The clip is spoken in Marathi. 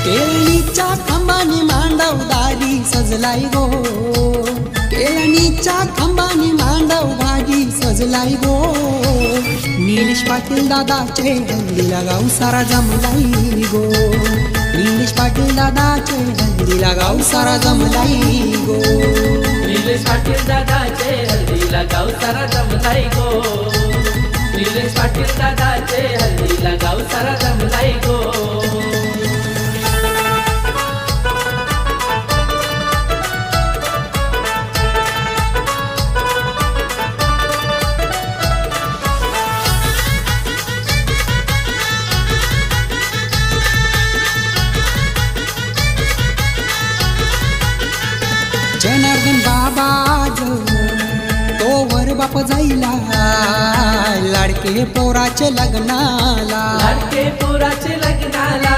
केळणीच्या खांबानी मांडवदारी सजलाई गो, केळणीच्या खांबानी मांडवदारी सजलाई गो. निलेश पाटील दादाचे हल्दीला गाव सारा जमलाई गो, निलेश पाटील दादाचे हल्दीला गाव सारा जमलाई गो. निलेश पाटील दादाचे हल्दीला गाव सारा जमलाई गो, निलेश पाटील दादाचे हल्दीला गाव सारा जमलाई गो. जनार्दन बाबा तो वर बाप जाईला, लाडके पोराचे लग्नाला, लाडके पोराचे लग्नाला.